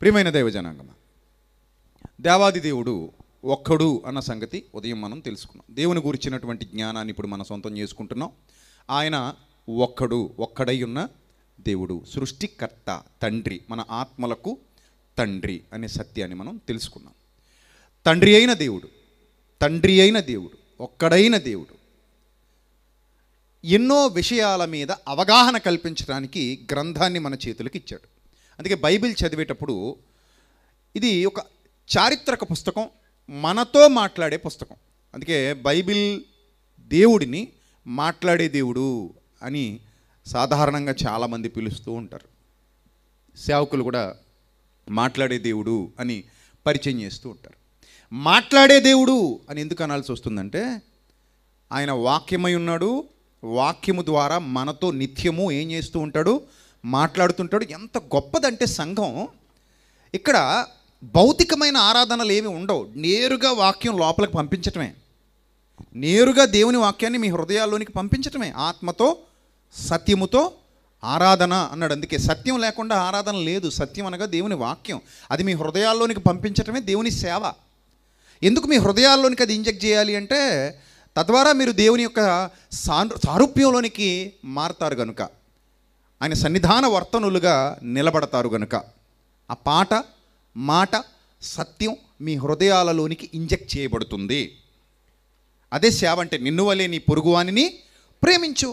ప్రియమైన దైవజనాంగమ, దేవాది దేవుడు ఒక్కడు అన్న సంగతి ఉదయం మనం తెలుసుకున్నాం. దేవుని గురించినటువంటి జ్ఞానాన్ని ఇప్పుడు మనం సొంతం చేసుకుంటున్నాం. ఆయన ఒక్కడై ఉన్న దేవుడు, సృష్టికర్త, తండ్రి, మన ఆత్మలకు తండ్రి అనే సత్యాన్ని మనం తెలుసుకున్నాం. తండ్రి అయిన దేవుడు, ఒక్కడైన దేవుడు ఎన్నో విషయాల మీద అవగాహన కల్పించడానికి గ్రంథాన్ని మన చేతులకు ఇచ్చాడు. అందుకే బైబిల్ చదివేటప్పుడు ఇది ఒక చారిత్రక పుస్తకం, మనతో మాట్లాడే పుస్తకం. అందుకే బైబిల్ దేవుడిని మాట్లాడే దేవుడు అని సాధారణంగా చాలామంది పిలుస్తూ ఉంటారు. సేవకులు కూడా మాట్లాడే దేవుడు అని పరిచయం చేస్తూ ఉంటారు. మాట్లాడే దేవుడు అని ఎందుకు అనాల్సి వస్తుందంటే, ఆయన వాక్యమై ఉన్నాడు, వాక్యము ద్వారా మనతో నిత్యము ఏం చేస్తూ ఉంటాడు, మాట్లాడుతుంటాడు. ఎంత గొప్పదంటే సంఘం, ఇక్కడ భౌతికమైన ఆరాధనలు ఏమి ఉండవు. నేరుగా వాక్యం లోపలికి పంపించటమే, నేరుగా దేవుని వాక్యాన్ని మీ హృదయాల్లోనికి పంపించటమే. ఆత్మతో సత్యముతో ఆరాధన అన్నాడు. అందుకే సత్యం లేకుండా ఆరాధన లేదు. సత్యం అనగా దేవుని వాక్యం, అది మీ హృదయాల్లోనికి పంపించటమే దేవుని సేవ. ఎందుకు మీ హృదయాల్లోనికి అది ఇంజెక్ట్ చేయాలి అంటే, తద్వారా మీరు దేవుని యొక్క సారూప్యంలోనికి మారుతారు గనుక, ఆయన సన్నిధాన వర్తనులుగా నిలబడతారు గనుక, ఆ పాట మాట సత్యం మీ హృదయాలలోనికి ఇంజెక్ట్ చేయబడుతుంది. అదే సేవ అంటే. నిన్ను వలే నీ పొరుగువానిని ప్రేమించు,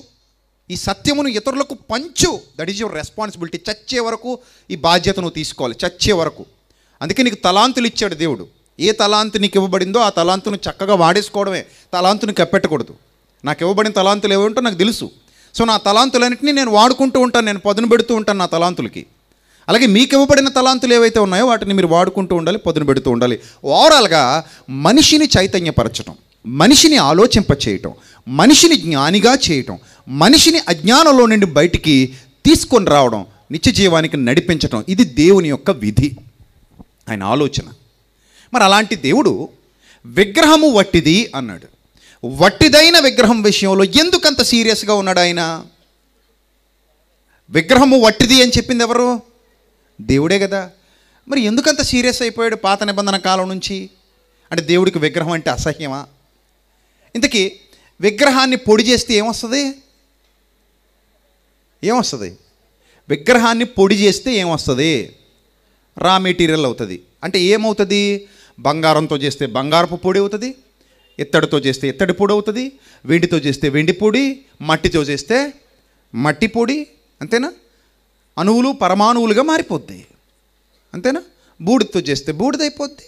ఈ సత్యమును ఇతరులకు పంచు. That is your responsibility. చచ్చే వరకు ఈ బాధ్యత నువ్వు తీసుకోవాలి, చచ్చే వరకు. అందుకే నీకు తలాంతులు ఇచ్చాడు దేవుడు. ఏ తలాంతు నీకు ఇవ్వబడిందో ఆ తలాంతును చక్కగా వాడేసుకోవడమే, తలాంతుని కప్పెట్టకూడదు. నాకు ఇవ్వబడిన తలాంతులు ఏమిటో నాకు తెలుసు. సో నా తలాంతులన్నింటినీ నేను వాడుకుంటూ ఉంటాను, నేను పదును పెడుతూ ఉంటాను నా తలాంతులకి. అలాగే మీకు ఇవ్వబడిన తలాంతులు ఏవైతే ఉన్నాయో వాటిని మీరు వాడుకుంటూ ఉండాలి, పదును పెడుతూ ఉండాలి. ఓవరాల్గా మనిషిని చైతన్యపరచడం, మనిషిని ఆలోచింపచేయటం, మనిషిని జ్ఞానిగా చేయటం, మనిషిని అజ్ఞానంలో నుండి బయటికి తీసుకొని రావడం, నిత్య జీవానికి నడిపించటం, ఇది దేవుని యొక్క విధి, ఆయన ఆలోచన. మరి అలాంటి దేవుడు విగ్రహము వట్టిది అన్నాడు. వట్టిదైన విగ్రహం విషయంలో ఎందుకంత సీరియస్గా ఉన్నాడు ఆయన? విగ్రహము వట్టిది అని చెప్పింది ఎవరు? దేవుడే కదా. మరి ఎందుకంత సీరియస్ అయిపోయాడు పాత నిబంధన కాలం నుంచి? అంటే దేవుడికి విగ్రహం అంటే అసహ్యమా? ఇంతకీ విగ్రహాన్ని పొడి చేస్తే ఏమొస్తుంది? విగ్రహాన్ని పొడి చేస్తే ఏమొస్తుంది? రా మెటీరియల్ అవుతుంది. అంటే ఏమవుతుంది? బంగారంతో చేస్తే బంగారపు పొడి అవుతుంది, ఇత్తడితో చేస్తే ఇత్తడి పొడి అవుతుంది, వెండితో చేస్తే వెండి పొడి, మట్టితో చేస్తే మట్టి పొడి. అంతేనా? అణువులు పరమాణువులుగా మారిపోద్ది. అంతేనా? బూడిదతో చేస్తే బూడిదైపోద్ది.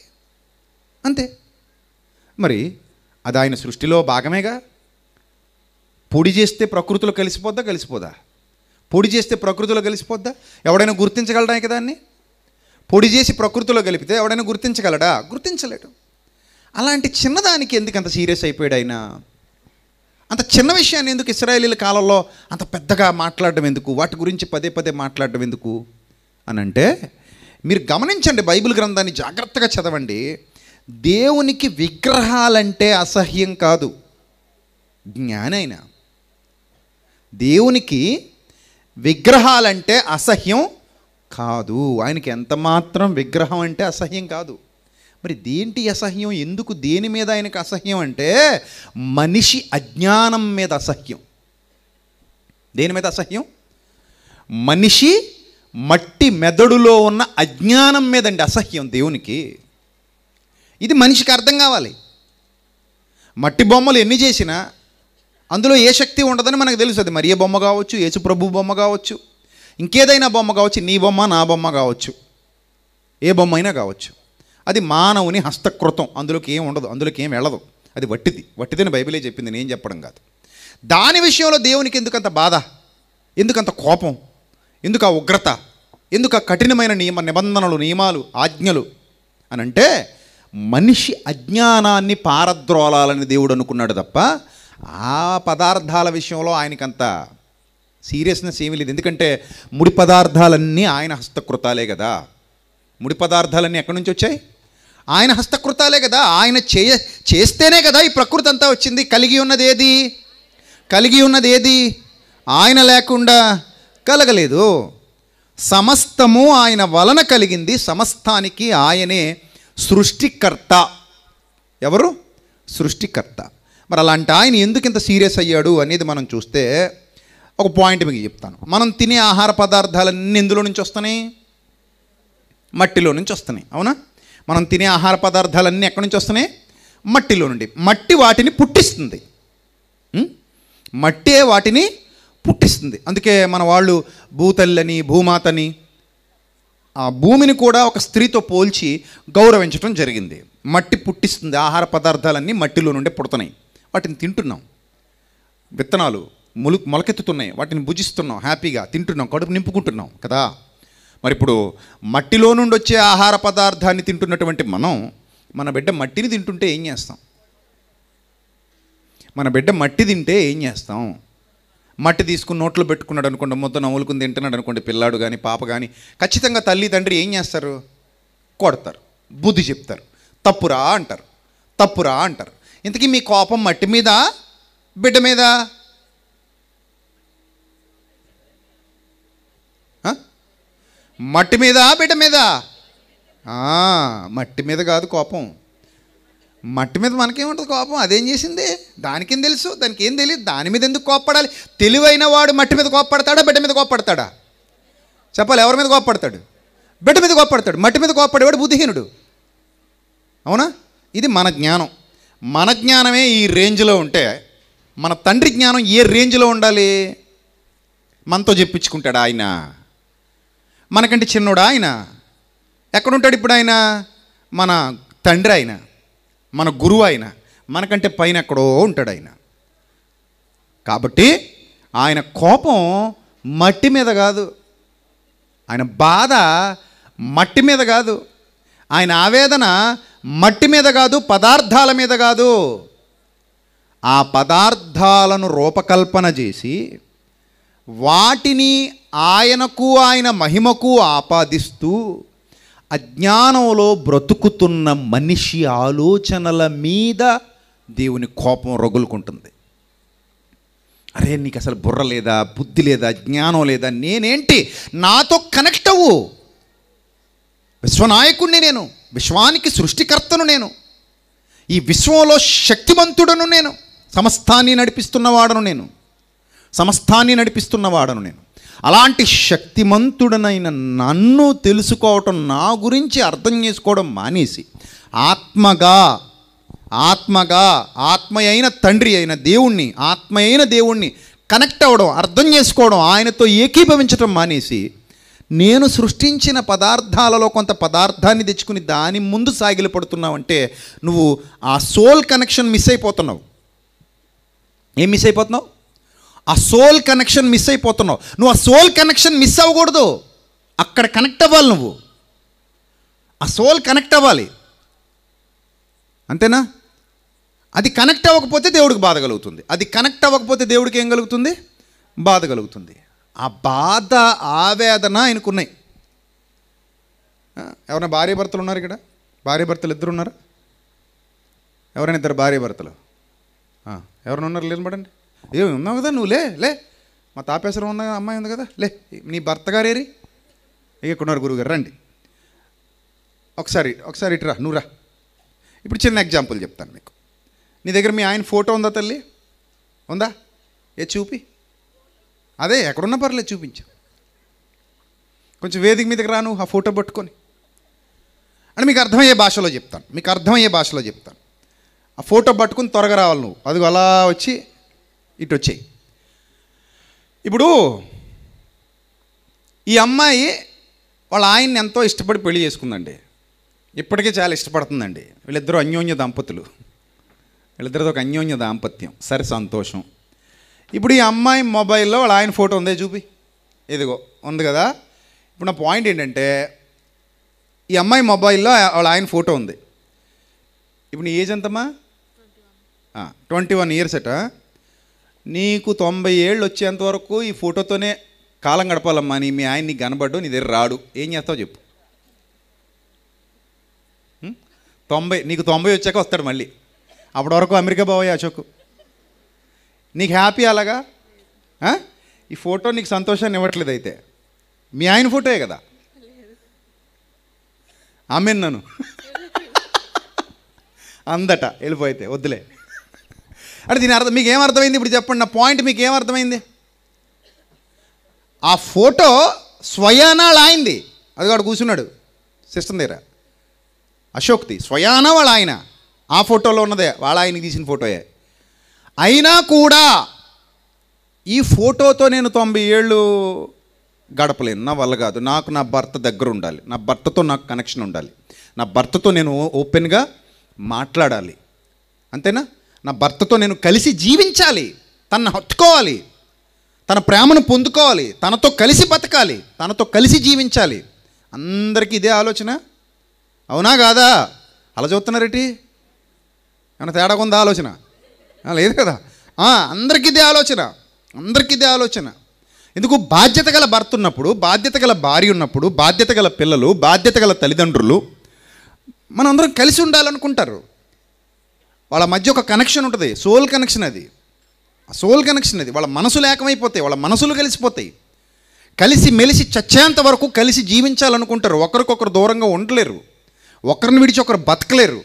అంతే. మరి అది ఆయన సృష్టిలో భాగమేగా. పొడి చేస్తే ప్రకృతిలో కలిసిపోద్దా? పొడి చేస్తే ప్రకృతిలో కలిసిపోద్దా? ఎవడైనా గుర్తించగలడా ఇక దాన్ని? పొడి చేసి ప్రకృతిలో కలిపితే ఎవడైనా గుర్తించగలడా? గుర్తించలేడు. అలాంటి చిన్నదానికి ఎందుకు అంత సీరియస్ అయిపోయాడు ఆయన? అంత చిన్న విషయాన్ని ఎందుకు ఇశ్రాయేలీల కాలంలో అంత పెద్దగా మాట్లాడడం ఎందుకు? వాటి గురించి పదే పదే మాట్లాడడం ఎందుకు అని అంటే, మీరు గమనించండి, బైబిల్ గ్రంథాన్ని జాగ్రత్తగా చదవండి. దేవునికి విగ్రహాలంటే అసహ్యం కాదు, జ్ఞానైనా. దేవునికి విగ్రహాలంటే అసహ్యం కాదు. ఆయనకి ఎంత మాత్రం విగ్రహం అంటే అసహ్యం కాదు. మరి దేంటి అసహ్యం? ఎందుకు? దేని మీద ఆయనకు అసహ్యం అంటే, మనిషి అజ్ఞానం మీద అసహ్యం. దేని మీద అసహ్యం? మనిషి మట్టి మెదడులో ఉన్న అజ్ఞానం మీదండి అసహ్యం దేవునికి. ఇది మనిషికి అర్థం కావాలి. మట్టి బొమ్మలు ఎన్ని చేసినా అందులో ఏ శక్తి ఉండదని మనకు తెలుసు. అది మరియ బొమ్మ కావచ్చు, యేసు ప్రభు బొమ్మ కావచ్చు, ఇంకేదైనా బొమ్మ కావచ్చు, నీ బొమ్మ నా బొమ్మ కావచ్చు, ఏ బొమ్మ అయినా కావచ్చు. అది మానవుని హస్తకృతం, అందులోకి ఏం ఉండదు, అందులోకి ఏం వెళ్ళదు. అది వట్టిదని బైబిలే చెప్పింది, నేను చెప్పడం కాదు. దాని విషయంలో దేవునికి ఎందుకంత బాధ, ఎందుకంత కోపం, ఎందుకు ఆ ఉగ్రత, ఎందుకు ఆ కఠినమైన నిబంధనలు, నియమాలు, ఆజ్ఞలు అని అంటే, మనిషి అజ్ఞానాన్ని పారద్రోలాలని దేవుడు అనుకున్నాడు తప్ప ఆ పదార్థాల విషయంలో ఆయనకంత సీరియస్నెస్ ఏమీ లేదు. ఎందుకంటే ముడి పదార్థాలన్నీ ఆయన హస్తకృతాలే కదా. ముడి పదార్థాలన్నీ ఎక్కడి నుంచి వచ్చాయి? ఆయన హస్తకృతాలే కదా. ఆయన చేస్తేనే కదా ఈ ప్రకృతి అంతా వచ్చింది. కలిగి ఉన్నది ఏది ఆయన లేకుండా కలగలేదు. సమస్తము ఆయన వలన కలిగింది, సమస్తానికి ఆయనే సృష్టికర్త. ఎవరు? సృష్టికర్త. మరి అలాంటి ఆయన ఎందుకు ఇంత సీరియస్ అయ్యాడు అనేది మనం చూస్తే ఒక పాయింట్ మీకు చెప్తాను. మనం తినే ఆహార పదార్థాలన్నీ ఎందులో నుంచి వస్తున్నాయి? మట్టిలో నుంచి వస్తున్నాయి, అవునా? మనం తినే ఆహార పదార్థాలన్నీ ఎక్కడి నుంచి వస్తున్నాయి? మట్టిలో నుండి. మట్టి వాటిని పుట్టిస్తుంది, మట్టే వాటిని పుట్టిస్తుంది. అందుకే మన వాళ్ళు భూతల్లని, భూమాతని, ఆ భూమిని కూడా ఒక స్త్రీతో పోల్చి గౌరవించడం జరిగింది. మట్టి పుట్టిస్తుంది, ఆహార పదార్థాలన్నీ మట్టిలో నుండి పుడుతున్నాయి, వాటిని తింటున్నాం. విత్తనాలు మొలకెత్తుతున్నాయి, వాటిని భుజిస్తున్నాం, హ్యాపీగా తింటున్నాం, కడుపు నింపుకుంటున్నాం కదా. మరి ఇప్పుడు మట్టిలో నుండి వచ్చే ఆహార పదార్థాన్ని తింటున్నటువంటి మనం, మన బిడ్డ మట్టిని తింటుంటే ఏం చేస్తాం? మన బిడ్డ మట్టి తింటే ఏం చేస్తాం? మట్టి తీసుకుని నోట్లో పెట్టుకున్నాడు అనుకోండి, మొత్తం నవ్వులుకుని తింటున్నాడు అనుకోండి, పిల్లాడు కానీ పాప కానీ, ఖచ్చితంగా తల్లి తండ్రి ఏం చేస్తారు? కొడతారు, బుద్ధి చెప్తారు, తప్పురా అంటారు, తప్పురా అంటారు. ఇంతకీ మీ కోపం మట్టి మీద, బిడ్డ మీద? మట్టి మీద, బిడ్డ మీద? మట్టి మీద కాదు కోపం. మట్టి మీద మనకేముంటుంది కోపం? అదేం చేసింది? దానికేం తెలుసు? దానికి ఏం తెలియదు. దాని మీద ఎందుకు కోప్పడాలి? తెలివైన వాడు మట్టి మీద కోప్పడతాడా, బిడ్డ మీద కోప్పడతాడా? చెప్పాలి. ఎవరి మీద కోప్పడతాడు? బిడ్డ మీద కోప్పడతాడు. మట్టి మీద కోప్పడేవాడు బుద్ధిహీనుడు, అవునా? ఇది మన జ్ఞానం. మన జ్ఞానమే ఈ రేంజ్లో ఉంటే మన తండ్రి జ్ఞానం ఏ రేంజ్లో ఉండాలి? మనతో చెప్పించుకుంటాడు ఆయన. మనకంటే చిన్నోడా ఆయన? ఎక్కడుంటాడు ఇప్పుడు ఆయన? మన తండ్రి ఆయన, మన గురువు ఆయన, మనకంటే పైన ఎక్కడో ఉంటాడు ఆయన. కాబట్టి ఆయన కోపం మట్టి మీద కాదు, ఆయన బాధ మట్టి మీద కాదు, ఆయన ఆవేదన మట్టి మీద కాదు, పదార్థాల మీద కాదు. ఆ పదార్థాలను రూపకల్పన చేసి వాటిని ఆయనకు, ఆయన మహిమకు ఆపాదిస్తూ అజ్ఞానంలో బ్రతుకుతున్న మనిషి ఆలోచనల మీద దేవుని కోపం రగులుకుంటుంది. అరే నీకు అసలు బుర్ర లేదా, బుద్ధి లేదా, జ్ఞానం లేదా? నేనేంటి? నాతో కనెక్ట్ అవ్వు. విశ్వనాయకుడిని నేను, విశ్వానికి సృష్టికర్తను నేను, ఈ విశ్వంలో శక్తిమంతుడను నేను, సమస్తాన్ని నడిపిస్తున్నవాడను నేను, సమస్తాన్ని నడిపిస్తున్నవాడను నేను. అలాంటి శక్తిమంతుడనైన నన్ను తెలుసుకోవటం, నా గురించి అర్థం చేసుకోవడం మానేసి ఆత్మగా ఆత్మ అయిన తండ్రి అయిన దేవుణ్ణి, ఆత్మ అయిన దేవుణ్ణి కనెక్ట్ అవ్వడం, అర్థం చేసుకోవడం, ఆయనతో ఏకీభవించడం మానేసి నేను సృష్టించిన పదార్థాలలో కొంత పదార్థాన్ని తెచ్చుకుని దాని ముందు సాగిలపడుతున్నావంటే నువ్వు ఆ సోల్ కనెక్షన్ మిస్ అయిపోతున్నావు. ఏం మిస్ అయిపోతున్నావు? ఆ సోల్ కనెక్షన్ మిస్ అయిపోతున్నావు. నువ్వు ఆ సోల్ కనెక్షన్ మిస్ అవ్వకూడదు, అక్కడ కనెక్ట్ అవ్వాలి. నువ్వు ఆ సోల్ కనెక్ట్ అవ్వాలి, అంతేనా? అది కనెక్ట్ అవ్వకపోతే దేవుడికి బాధ కలుగుతుంది, అది కనెక్ట్ అవ్వకపోతే దేవుడికి ఏం కలుగుతుంది? బాధ కలుగుతుంది. ఆ బాధ, ఆవేదన ఆయనకున్నాయి. ఎవరైనా భార్య భర్తలు ఉన్నారు ఇక్కడ? భార్య భర్తలు ఇద్దరు ఉన్నారా? ఎవరైనా ఇద్దరు భార్య భర్తలు ఎవరైనా ఉన్నారు? లేదండి. ఏమి ఉన్నావు కదా నువ్వు, లే మా తాపేశ్వరం ఉన్న అమ్మాయి ఉంది కదా, లే నీ భర్త గారేరి ఇక్కడున్నారు గురువుగారు, రండి ఒకసారి ఇటు రా, నువ్వు రా. ఇప్పుడు చిన్న ఎగ్జాంపుల్ చెప్తాను మీకు. నీ దగ్గర మీ ఆయన ఫోటో ఉందా తల్లి? ఉందా? చూపి. అదే ఎక్కడున్నా పర్లేదు, చూపించు. కొంచెం వేదిక మీదకి రాను, ఆ ఫోటో పట్టుకొని. అని మీకు అర్థమయ్యే భాషలో చెప్తాను. ఆ ఫోటో పట్టుకుని త్వరగా రావాలి నువ్వు. అది అలా వచ్చి ఇటు వచ్చేయి. ఇప్పుడు ఈ అమ్మాయి వాళ్ళ ఆయన్ని ఎంతో ఇష్టపడి పెళ్లి చేసుకుందండి. ఇప్పటికే చాలా ఇష్టపడుతుందండి. వీళ్ళిద్దరూ అన్యోన్య దంపతులు, వీళ్ళిద్దరితో ఒక అన్యోన్య దాంపత్యం. సరే, సంతోషం. ఇప్పుడు ఈ అమ్మాయి మొబైల్లో వాళ్ళ ఆయన ఫోటో ఉందే, చూపి. ఇదిగో ఉంది కదా. ఇప్పుడు నా పాయింట్ ఏంటంటే, ఈ అమ్మాయి మొబైల్లో వాళ్ళ ఆయన ఫోటో ఉంది. ఇప్పుడు నీ ఏజ్ ఎంతమ్మా? 21 ఇయర్స్ అట. నీకు 90 ఏళ్ళు వచ్చేంతవరకు ఈ ఫోటోతోనే కాలం గడపాలమ్మా. మీ ఆయన నీకు కనబడ్డు, నీ దగ్గర రాడు, ఏం చేస్తావు చెప్పు? నీకు 90 వచ్చాక వస్తాడు మళ్ళీ. అప్పటి వరకు అమెరికా బావయ్య అశోక్. నీకు హ్యాపీ అలాగా? ఈ ఫోటో నీకు సంతోషాన్ని ఇవ్వట్లేదు అయితే. మీ ఆయన ఫోటోయే కదా. ఆమెన్ నన్ను అందట వెళ్ళిపోతే వద్దులే అంటే దీని అర్థం మీకు ఏమర్థమైంది? ఇప్పుడు చెప్పండి, నా పాయింట్ మీకు ఏమర్థమైంది? ఆ ఫోటో స్వయానా ఆయనది, అది వాడు కూర్చున్నాడు సిస్టమ్ దగ్గర, అశోక్ది స్వయానా వాళ్ళ ఆయన. ఆ ఫోటోలో ఉన్నదే వాళ్ళ ఆయనకి తీసిన ఫోటోయే. అయినా కూడా ఈ ఫోటోతో నేను 90 ఏళ్ళు గడపలేను, నా వల్ల కాదు. నాకు నా భర్త దగ్గర ఉండాలి, నా భర్తతో నాకు కనెక్షన్ ఉండాలి, నా భర్తతో నేను ఓపెన్గా మాట్లాడాలి, అంతేనా? నా భర్తతో నేను కలిసి జీవించాలి, తనను హత్తుకోవాలి, తన ప్రేమను పొందుకోవాలి, తనతో కలిసి బతకాలి, తనతో కలిసి జీవించాలి. అందరికీ ఇదే ఆలోచన, అవునా కాదా? అలా చూస్తున్నారేంటి? ఏమైనా తేడా ఉందా ఆలోచన? లేదు కదా. అందరికీ ఇదే ఆలోచన, అందరికీ ఇదే ఆలోచన. ఎందుకు? బాధ్యత గల భర్త ఉన్నప్పుడు, బాధ్యత గల భార్య ఉన్నప్పుడు, బాధ్యత గల పిల్లలు, బాధ్యత గల తల్లిదండ్రులు మనం అందరం కలిసి ఉండాలనుకుంటారు. వాళ్ళ మధ్య ఒక కనెక్షన్ ఉంటుంది, సోల్ కనెక్షన్. అది సోల్ కనెక్షన్. అది వాళ్ళ మనసులు ఏకమైపోతాయి, వాళ్ళ మనసులు కలిసిపోతాయి. కలిసి మెలిసి చచ్చేంత వరకు కలిసి జీవించాలనుకుంటారు. ఒకరికొకరు దూరంగా ఉండలేరు, ఒకరిని విడిచి ఒకరు బతకలేరు.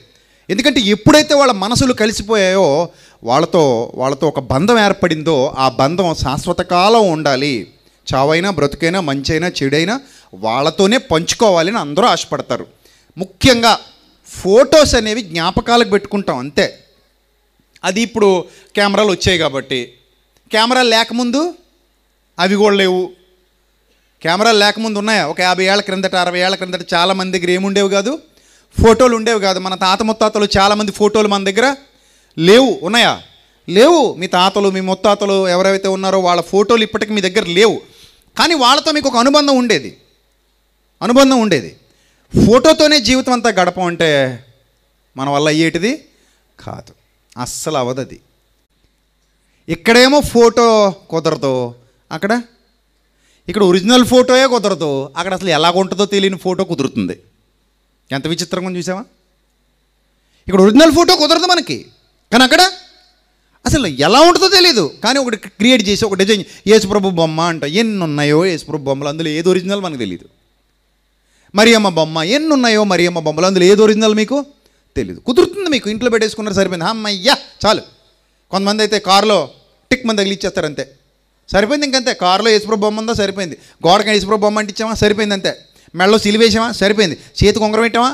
ఎందుకంటే ఎప్పుడైతే వాళ్ళ మనసులు కలిసిపోయాయో వాళ్ళతో ఒక బంధం ఏర్పడిందో ఆ బంధం శాశ్వత కాలం ఉండాలి. చావైనా బ్రతుకైనా మంచైనా చెడైనా వాళ్ళతోనే పంచుకోవాలని అందరూ ఆశపడతారు. ముఖ్యంగా ఫొటోస్ అనేవి జ్ఞాపకాలకు పెట్టుకుంటాం అంతే. అది ఇప్పుడు కెమెరాలు వచ్చాయి కాబట్టి. కెమెరాలు లేకముందు అవి కూడా లేవు. కెమెరాలు లేకముందు ఉన్నాయా? ఒక 50 ఏళ్ల క్రిందట, 60 ఏళ్ల క్రిందట చాలామంది దగ్గర ఏముండేవి కాదు, ఫోటోలు ఉండేవి కాదు. మన తాత ముత్తాతలు చాలామంది ఫోటోలు మన దగ్గర లేవు. ఉన్నాయా? లేవు. మీ తాతలు, మీ ముత్తాతలు ఎవరైతే ఉన్నారో వాళ్ళ ఫోటోలు ఇప్పటికి మీ దగ్గర లేవు. కానీ వాళ్ళతో మీకు ఒక అనుబంధం ఉండేది. ఫోటోతోనే జీవితం అంతా గడపమంటే మన వల్ల అయ్యేటిది కాదు, అస్సలు అవ్వదు. అది ఇక్కడేమో ఫోటో కుదరదు, ఇక్కడ ఒరిజినల్ ఫోటోయే కుదరదు, అక్కడ అసలు ఎలాగుంటుందో తెలియని ఫోటో కుదురుతుంది. ఎంత విచిత్రంగా చూసావా? ఇక్కడ ఒరిజినల్ ఫోటో కుదరదు మనకి, కానీ అక్కడ అసలు ఎలా ఉంటుందో తెలియదు. కానీ ఒకటి క్రియేట్ చేసి ఒక డిజైన్, యేసుప్రభు బొమ్మ అంట, ఎన్ని ఉన్నాయో యేసుప్రభు బొమ్మలు, అందులో ఏది ఒరిజినల్ మనకు తెలియదు. మరియమ్మ బొమ్మ, ఎన్ని ఉన్నాయో మరియమ్మ బొమ్మలు, అందులో ఏది ఒరిజినల్ మీకు తెలియదు. కుదురుతుంది మీకు, ఇంట్లో పెట్టేసుకున్నారు సరిపోయింది, అమ్మయ్యా చాలు. కొంతమంది అయితే కారులో టిక్ మంది తగిలిచ్చేస్తారు అంతే, సరిపోయింది. ఇంకంతే. కారులో యేసుప్రభు బొమ్మ ఉందా, సరిపోయింది. గోడకి యేసుప్రభు బొమ్మ అంటించామా, సరిపోయింది అంతే. మెడలో సిలువేసామా, సరిపోయింది. చేతికి ఉంగరం పెట్టామా,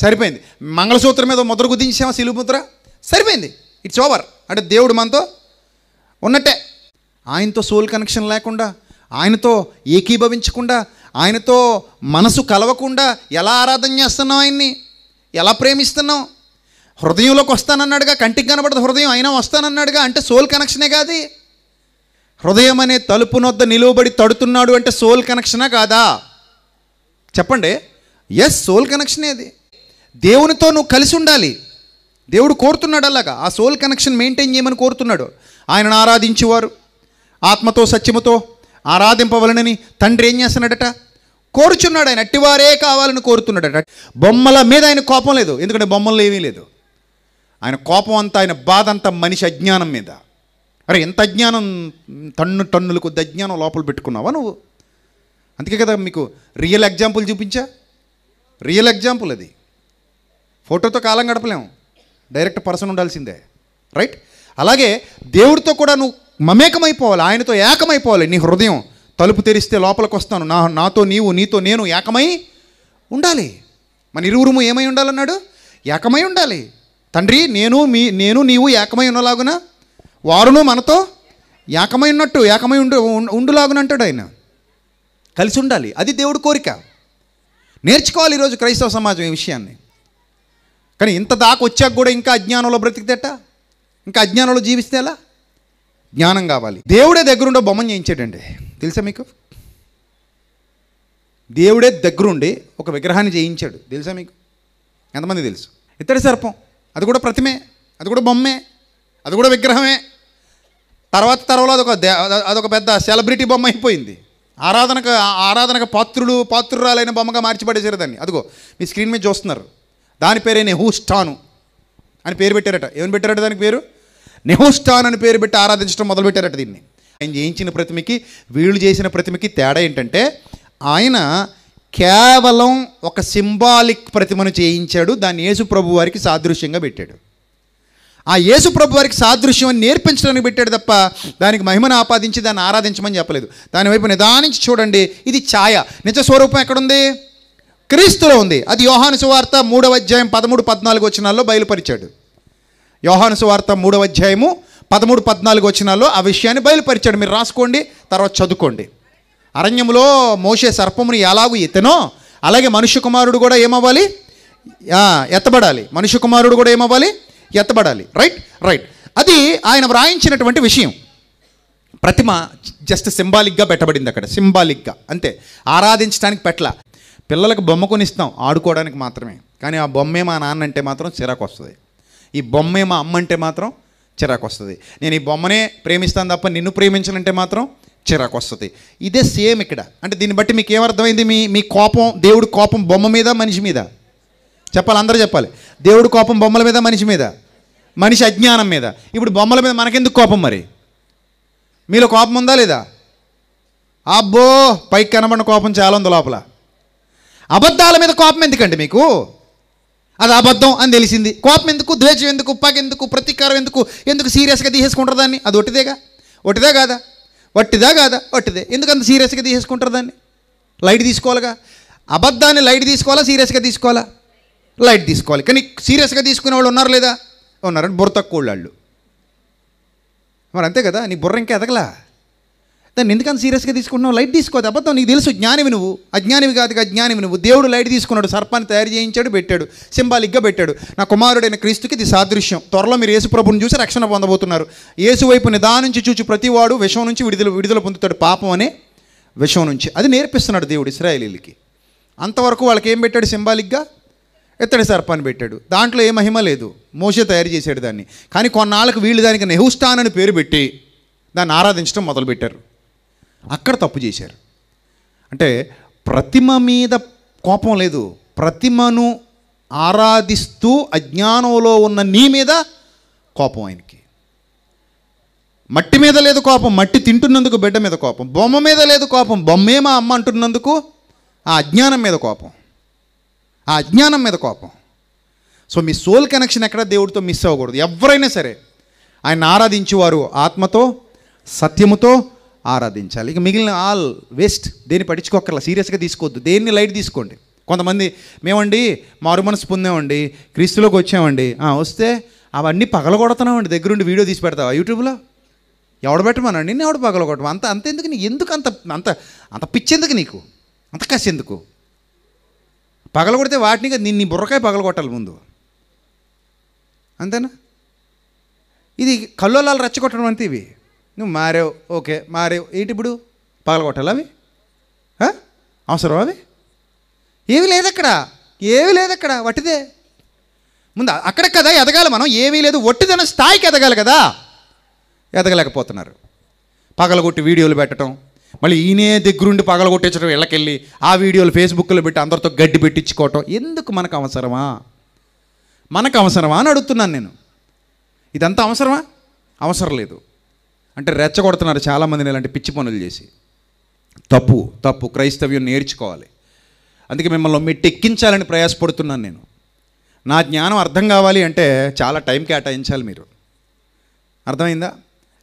సరిపోయింది. మంగళసూత్రం మీద ముద్ర గుద్దించామా, సిలువ ముద్ర, సరిపోయింది. It's over. అంటే దేవుడు మనతో ఉన్నట్టే. ఆయనతో సోల్ కనెక్షన్ లేకుండా, ఆయనతో ఏకీభవించకుండా, ఆయనతో మనసు కలవకుండా ఎలా ఆరాధన చేస్తున్నాం, ఆయన్ని ఎలా ప్రేమిస్తున్నాం? హృదయంలోకి వస్తానన్నాడుగా, కంటికి కనబడదు హృదయం, అయినా వస్తానన్నాడుగా, అంటే సోల్ కనెక్షనే కాదు. హృదయం అనే తలుపు నొద్ద నిలువబడి తడుతున్నాడు అంటే సోల్ కనెక్షనా కాదా? చెప్పండి. ఎస్, సోల్ కనెక్షనే అది. దేవునితో నువ్వు కలిసి ఉండాలి, దేవుడు కోరుతున్నాడు అలాగా. ఆ సోల్ కనెక్షన్ మెయింటైన్ చేయమని కోరుతున్నాడు. ఆయనను ఆరాధించేవారు ఆత్మతో సత్యముతో ఆరాధింపవలనని తండ్రి ఏం చేస్తున్నాడట? కోరుచున్నాడు. ఆయన అట్టివారే కావాలని కోరుతున్నాడట. బొమ్మల మీద ఆయన కోపం లేదు, ఎందుకంటే బొమ్మల్లో ఏమీ లేదు. ఆయన కోపం అంతా, ఆయన బాధ అంతా మనిషి అజ్ఞానం మీద. అరే ఎంత అజ్ఞానం, టన్నులు కొద్ది అజ్ఞానం లోపల పెట్టుకున్నావా నువ్వు? అందుకే కదా మీకు రియల్ ఎగ్జాంపుల్ చూపించా. రియల్ ఎగ్జాంపుల్ అది. ఫోటోతో కాలం గడపలేము, డైరెక్ట్ పర్సన్ ఉండాల్సిందే, రైట్? అలాగే దేవుడితో కూడా నువ్వు మమేకమైపోవాలి, ఆయనతో ఏకమైపోవాలి. నీ హృదయం తలుపు తెరిస్తే లోపలికి వస్తాను, నాతో నీవు, నీతో నేను ఏకమై ఉండాలి. మన ఇరువురుము ఏమై ఉండాలన్నాడు? ఏకమై ఉండాలి. తండ్రి నేను నీవు ఏకమై ఉన్నలాగున వారును మనతో ఏకమై ఉన్నట్టు ఏకమై ఉండులాగునంటాడు ఆయన. కలిసి ఉండాలి, అది దేవుడి కోరిక. నేర్చుకోవాలి ఈరోజు క్రైస్తవ సమాజం ఈ విషయాన్ని. కానీ ఇంత దాకా వచ్చాక కూడా ఇంకా అజ్ఞానంలో బ్రతికితేట, ఇంకా అజ్ఞానంలో జీవిస్తే ఎలా? జ్ఞానం కావాలి. దేవుడే దగ్గరుండే బొమ్మను చేయించాడండి, తెలుసా మీకు? దేవుడే దగ్గరుండి ఒక విగ్రహాన్ని చేయించాడు, తెలుసా మీకు? ఎంతమంది తెలుసు? ఇత్తడి సర్పం, అది కూడా ప్రతిమే, అది కూడా బొమ్మే, అది కూడా విగ్రహమే. తర్వాత అదొక పెద్ద సెలబ్రిటీ బొమ్మ అయిపోయింది. ఆరాధనకు పాత్రురాలైన బొమ్మగా మార్చిపడేసారు దాన్ని. అదిగో మీ స్క్రీన్ మీద చూస్తున్నారు. దాని పేరే నెహుష్టాను అని పేరు పెట్టారట. ఏమని పెట్టారట దానికి పేరు? నెహుష్టాన్ అని పేరు పెట్టి ఆరాధించడం మొదలుపెట్టారట దీన్ని. ఆయన చేయించిన ప్రతిమకి వీళ్ళు చేసిన ప్రతిమకి తేడా ఏంటంటే ఆయన కేవలం ఒక సింబాలిక్ ప్రతిమను చేయించాడు, దాన్ని యేసు ప్రభు వారికి సాదృశ్యంగా పెట్టాడు. ఆ యేసు ప్రభు వారికి సాదృశ్యం అని నేర్పించడానికి పెట్టాడు తప్ప దానికి మహిమను ఆపాదించి దాన్ని ఆరాధించమని చెప్పలేదు. దానివైపు నిదానించి చూడండి, ఇది ఛాయ. నిజ స్వరూపం ఎక్కడుంది? క్రీస్తులో ఉంది. అది యోహాను సువార్త 3వ అధ్యాయం 13-14 వచనాల్లో బయలుపరిచాడు. యోహాను సువార్త 3వ అధ్యాయము 13-14 వచనాల్లో ఆ విషయాన్ని బయలుపరిచాడు. మీరు రాసుకోండి, తర్వాత చదువుకోండి. అరణ్యములో మోషే సర్పముని ఎలాగూ ఎత్తెనో అలాగే మనుష్య కుమారుడు కూడా ఏమవ్వాలి? ఎత్తబడాలి. మనుష్య కుమారుడు కూడా ఏమవ్వాలి? ఎత్తబడాలి. రైట్. అది ఆయన వ్రాయించినటువంటి విషయం. ప్రతిమ జస్ట్ సింబాలిక్గా పెట్టబడింది అక్కడ, సింబాలిక్గా అంతే. ఆరాధించడానికి పెట్టల. పిల్లలకు బొమ్మ కొనిస్తాం ఆడుకోవడానికి మాత్రమే, కానీ ఆ బొమ్మే మా నాన్న అంటే మాత్రం చిరాకు వస్తుంది. ఈ బొమ్మే మా అమ్మ అంటే మాత్రం చిరాకు వస్తుంది. నేను ఈ బొమ్మనే ప్రేమిస్తాను తప్ప నిన్ను ప్రేమించాలంటే మాత్రం చిరాకు వస్తుంది. ఇదే సేమ్ ఇక్కడ. అంటే దీన్ని బట్టి మీకు ఏమర్థమైంది? మీ కోపం, దేవుడి కోపం బొమ్మ మీద మనిషి మీద? చెప్పాలి, అందరూ చెప్పాలి. దేవుడి కోపం బొమ్మల మీద మనిషి మీద, మనిషి అజ్ఞానం మీద. ఇప్పుడు బొమ్మల మీద మనకెందుకు కోపం? మరి మీలో కోపం ఉందా లేదా? అబ్బో, పైకి కనబడిన కోపం చాలా ఉంది లోపల. అబద్ధాల మీద కోపం ఎందుకండి మీకు? అది అబద్ధం అని తెలిసింది, కోపం ఎందుకు? ద్వేషం ఎందుకు? పగెందుకు? ప్రతీకారం ఎందుకు? ఎందుకు సీరియస్గా తీసేసుకుంటారు దాన్ని? అది ఒట్టిదే కాదా? ఒట్టిదే. ఎందుకంత సీరియస్గా తీసేసుకుంటారు దాన్ని? లైట్ తీసుకోవాలిగా. అబద్ధాన్ని లైట్ తీసుకోవాలా, సీరియస్గా తీసుకోవాలా? లైట్ తీసుకోవాలి. కానీ సీరియస్గా తీసుకునే వాళ్ళు ఉన్నారు లేదా? ఉన్నారంటే బుర్ర తక్కువ వాళ్ళు. మరి అంతే కదా, నీ బుర్ర ఇంకా ఎదగలా, దాన్ని ఎందుకంత సీరియస్గా తీసుకుంటున్నావు? లైట్ తీసుకోదు. అబద్ధం నీకు తెలుసు. జ్ఞానివి నువ్వు, అజ్ఞానివి కాదుగా, అజ్ఞానివి నువ్వు. దేవుడు లైట్ తీసుకున్నాడు, సర్పాన్ని తయారు చేయించాడు, పెట్టాడు, సింబాలిక్గా పెట్టాడు. నా కుమారుడైన క్రీస్తుకి ఇది సాదృశ్యం. త్వరలో మీరు యేసు ప్రభుని చూసి రక్షణ పొందబోతున్నారు. యేసు వైపు నిదానించి చూచి ప్రతివాడు విషం నుంచి విడుదల పొందుతాడు, పాపం అనే విషం నుంచి. అది నేర్పిస్తున్నాడు దేవుడు ఇశ్రాయేలీలకి. అంతవరకు వాళ్ళకి ఏం పెట్టాడు? సింబాలిక్గా ఎత్తడి సర్పాన్ని పెట్టాడు. దాంట్లో ఏ మహిమ లేదు, మోషే తయారు చేశాడు దాన్ని. కానీ కొన్నాళ్ళకు వీళ్ళు దానికి నెహుష్టాన్ అని పేరు పెట్టి దాన్ని ఆరాధించడం మొదలుపెట్టారు. అక్కడ తప్పు చేశారు. అంటే ప్రతిమ మీద కోపం లేదు, ప్రతిమను ఆరాధిస్తూ అజ్ఞానంలో ఉన్న నీ మీద కోపం ఆయనకి. మట్టి మీద లేదు కోపం, మట్టి తింటున్నందుకు బిడ్డ మీద కోపం. బొమ్మ మీద లేదు కోపం, బొమ్మే మా అమ్మ అంటున్నందుకు ఆ అజ్ఞానం మీద కోపం. సో మీ సోల్ కనెక్షన్ ఎక్కడ దేవుడితో మిస్ అవ్వకూడదు. ఎవరైనా సరే ఆయన ఆరాధించేవారు ఆత్మతో సత్యముతో ఆరాధించాలి. ఇక మిగిలిన ఆల్ వేస్ట్. దేన్ని పట్టించుకోకర్లా, సీరియస్గా తీసుకోవద్దు, దేన్ని లైట్ తీసుకోండి. కొంతమంది మేమండి మారు మనసు పొందామండి, క్రీస్తులోకి వచ్చామండి, వస్తే అవన్నీ పగలగొడుతున్నామండి, దగ్గరుండి వీడియో తీసి పెడతావా యూట్యూబ్లో? ఎవడ పెట్టమనండి, నిన్ను ఎవడు పగలగొట్టం? అంత ఎందుకు నీకు? ఎందుకు అంత పిచ్చెందుకు నీకు? అంత కసి ఎందుకు? పగలగొడితే వాటిని నీ బుర్రకాయ పగలగొట్టాలి ముందు, అంతేనా? ఇది కల్లోలాలు రెచ్చగొట్టడం అంతే. ఇవి నువ్వు మారేవు, ఓకే మారేవు, ఏంటి ఇప్పుడు పగలగొట్టాలి? అవి అవసరం? అవి ఏమీ లేదక్కడ, వట్టిదే. ముందు అక్కడ కదా ఎదగాలి మనం. ఏమీ లేదు, ఒట్టిదన్న స్థాయికి ఎదగాలి కదా, ఎదగలేకపోతున్నారు. పగలగొట్టి వీడియోలు పెట్టడం, మళ్ళీ ఈయనే దగ్గరుండి పగలగొట్టించడం, ఇళ్ళకెళ్ళి ఆ వీడియోలు ఫేస్బుక్లో పెట్టి అందరితో గడ్డి పెట్టించుకోవటం. ఎందుకు? మనకు అవసరమా అని అడుగుతున్నాను నేను. ఇదంతా అవసరం లేదు. అంటే రెచ్చగొడుతున్నారు చాలామందిని ఇలాంటి పిచ్చి పనులు చేసి. తప్పు. క్రైస్తవ్యం నేర్చుకోవాలి. అందుకే మిమ్మల్ని మెట్టెక్కించాలని ప్రయాసపడుతున్నాను నేను. నా జ్ఞానం అర్థం కావాలి అంటే చాలా టైం కేటాయించాలి మీరు. అర్థమైందా?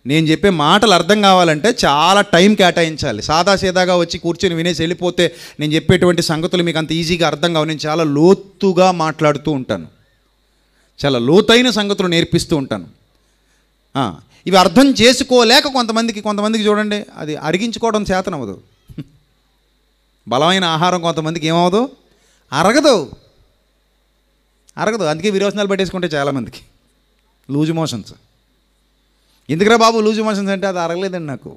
నేను చెప్పే మాటలు అర్థం కావాలంటే చాలా టైం కేటాయించాలి. సాదాసీదాగా వచ్చి కూర్చొని వినేసి వెళ్ళిపోతే నేను చెప్పేటువంటి సంగతులు మీకు అంత ఈజీగా అర్థం కావు. నేను చాలా లోతుగా మాట్లాడుతూ ఉంటాను, చాలా లోతైన సంగతులు నేర్పిస్తూ ఉంటాను. ఇవి అర్థం చేసుకోలేక కొంతమందికి చూడండి, అది అరిగించుకోవడం చేతనవ్వదు. బలమైన ఆహారం కొంతమందికి ఏమవ్వదు, అరగదు. అందుకే విరోచనాలు పట్టేసుకుంటే చాలామందికి లూజ్ మోషన్స్. ఎందుకురా బాబు లూజ్ మోషన్స్ అంటే? అది అరగలేదండి నాకు.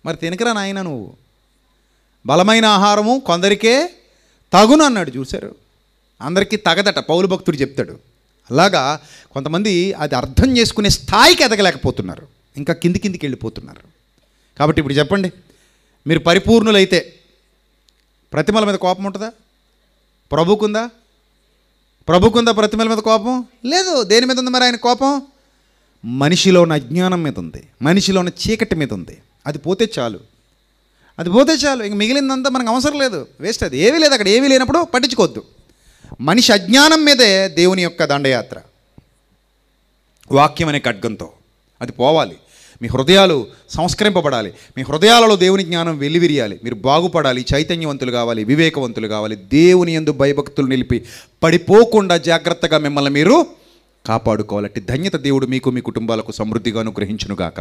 మరి తినకరా నాయన నువ్వు. బలమైన ఆహారము కొందరికే తగును అన్నాడు, చూశారు? అందరికీ తగదట, పౌలు భక్తుడు చెప్తాడు. అలాగా కొంతమంది అది అర్థం చేసుకునే స్థాయికి ఎదగలేకపోతున్నారు, ఇంకా కిందికి వెళ్ళిపోతున్నారు. కాబట్టి ఇప్పుడు చెప్పండి, మీరు పరిపూర్ణులైతే ప్రతిమల మీద కోపం ఉంటుందా? ప్రభుకుందా ప్రతిమల మీద కోపం? లేదు. దేని మీద ఉంది మరి ఆయన కోపం? మనిషిలో ఉన్న అజ్ఞానం మీద ఉంది, మనిషిలో ఉన్న చీకటి మీద ఉంది. అది పోతే చాలు. అది పోతే చాలు, ఇంక మిగిలిందంతా మనకు అవసరం లేదు, వేస్ట్. అది ఏమీ లేదు అక్కడ. ఏమీ లేనప్పుడు పట్టించుకోవద్దు. మనిషి అజ్ఞానం మీదే దేవుని యొక్క దండయాత్ర, వాక్యం అనే ఖడ్గంతో. అది పోవాలి. మీ హృదయాలు సంస్కరింపబడాలి. మీ హృదయాలలో దేవుని జ్ఞానం వెల్లివిరియాలి. మీరు బాగుపడాలి, చైతన్యవంతులు కావాలి, వివేకవంతులు కావాలి. దేవుని యందు భయభక్తులు నిలిపి పడిపోకుండా జాగ్రత్తగా మిమ్మల్ని మీరు కాపాడుకోవాలంటే ధన్యత దేవుడు మీకు మీ కుటుంబాలకు సమృద్ధిగా అనుగ్రహించునుగాక.